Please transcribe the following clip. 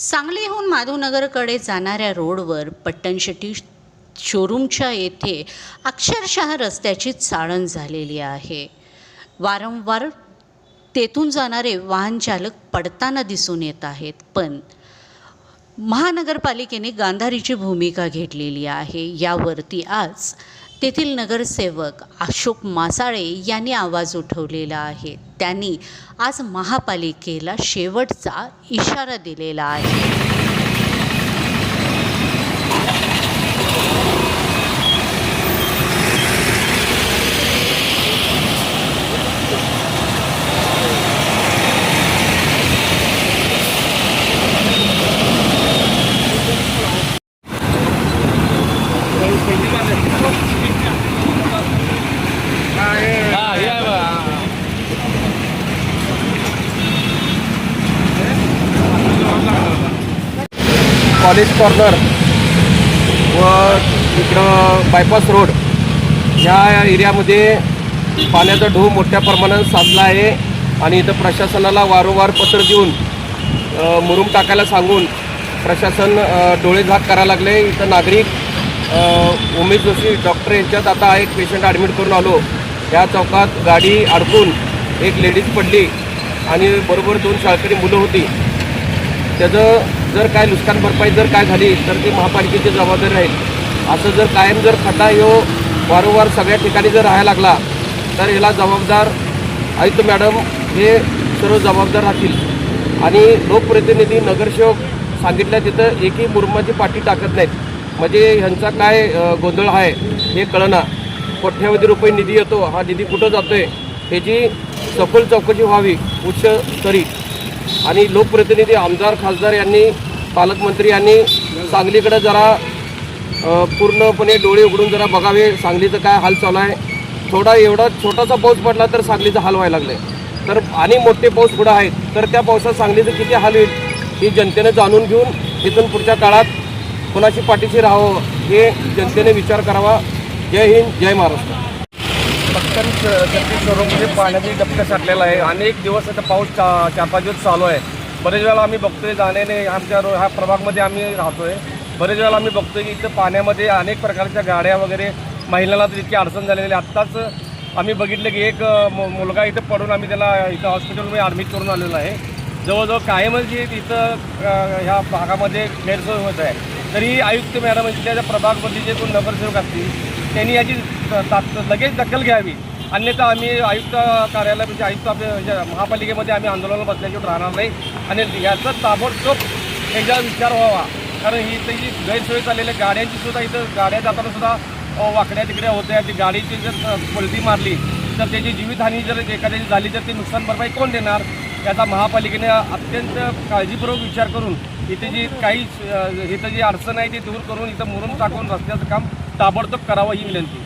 सांगलीहून माधवनगरकडे जाणाऱ्या रोडवर पट्टणशेट्टी शोरूमच्या येथे अक्षरशः रस्त्याची चाळण झालेली आहे। वारंवार तेथून जाणारे वाहन चालक पडताना दिसून येत आहेत, पण महानगरपालिकेने गांधारीची भूमिका घेतलेली आहे। यावरती आज तेथील नगरसेवक अशोक मासाळे यांनी आवाज उठवलेला आहे। त्यांनी आज महापालिकेला शेवटचा इशारा दिलेला आहे। कॉलेज कॉर्नर व इकडं बायपास रोड या एरियामध्ये पाण्याचा ढोह मोठ्या प्रमाणात साचला आहे आणि इथं प्रशासनाला वारंवार पत्र देऊन मुरुम टाकायला सांगून प्रशासन डोळेझाक करायला लागले। इथं नागरिक उमेश जोशी डॉक्टर यांच्यात आता एक पेशंट ॲडमिट करून आलो। या चौकात गाडी अडकून एक लेडीज पडली आणि बरोबर 2 शाळकरी मुलं होती। त्याचं जर काय नुकसान भरपाई जर काय झाली तर ती महापालिकेची जबाबदारी राहील। असं जर कायम जर खड्डा ह्यो वारंवार सगळ्या ठिकाणी जर राहायला लागला तर याला जबाबदार आयुक्त मॅडम हे सर्व जबाबदार राहतील आणि लोकप्रतिनिधी नगरसेवक सांगितल्या तिथं एकही मुरुमाची पाटी टाकत नाहीत। म्हणजे ह्यांचा काय गोंधळ आहे हे कळना। कोट्यवधी रुपये निधी येतो, हा निधी कुठं जातो आहे ह्याची सखोल चौकशी व्हावी उच्च स्तरी। आणि लोकप्रतिनिधी आमदार खासदार यांनी पालकमंत्री यांनी सांगलीकडे जरा पूर्णपणे डोळे उघडून जरा बघावे, सांगलीचं काय हाल चालू आहे। थोडा एवढा छोटासा पाऊस पडला तर सांगलीचा हाल व्हायला लागले, तर आणि मोठे पाऊस पुढे आहेत तर त्या पावसात सांगलीचं किती हाल होईल ही जनतेने जाणून घेऊन इथून पुढच्या काळात कोणाची पाठीशी राहावं हे जनतेने विचार करावा। जय हिंद, जय महाराष्ट्र। पट्टणशेट्टी शोरूममध्ये पाण्याची डबका साठलेला आहे। अनेक दिवस आता पाऊस 4-5 दिवस चालू आहे। बरेच वेळा आम्ही बघतोय जाण्याने आमच्या ह्या प्रभागमध्ये आम्ही राहतोय, बरेच वेळा आम्ही बघतोय की इथं पाण्यामध्ये अनेक प्रकारच्या गाड्या वगैरे महिलांना तर इतकी अडचण झालेली। आत्ताच आम्ही बघितलं की एक मुलगा इथं पडून आम्ही त्याला इथं हॉस्पिटलमध्ये ॲडमिट करून आलेलो आहे। जवळजवळ कायमच जी इथं ह्या भागामध्ये गैरसोय होत आहे। तरी आयुक्त मॅडम त्या प्रभागमध्ये जे कोण नगरसेवक असतील त्यांनी याची लगेच दखल घ्यावी, अन्यथा आम्ही आयुक्त कार्यालय म्हणजे आयुक्त आपल्या महापालिकेमध्ये आम्ही आंदोलनाला बसल्याशिवाय राहणार नाही आणि याचा ताबडतोब याच्यावर विचार व्हावा। कारण ही इथं जी गैरसोय चाललेल्या गाड्यांची सुद्धा इथं गाड्या जाताना सुद्धा वाकड्या तिकड्या होत्या। ती गाडीची जर पलटी मारली तर त्याची जीवितहानी जर एखाद्याची झाली तर ती नुकसान भरपाई कोण देणार याचा महापालिकेने अत्यंत काळजीपूर्वक विचार करून इथे जी काही इथं जी अडचण आहे ती दूर करून इथं मुरुम टाकून रस्त्याचं काम ताबडतोब करावं ही विनंती।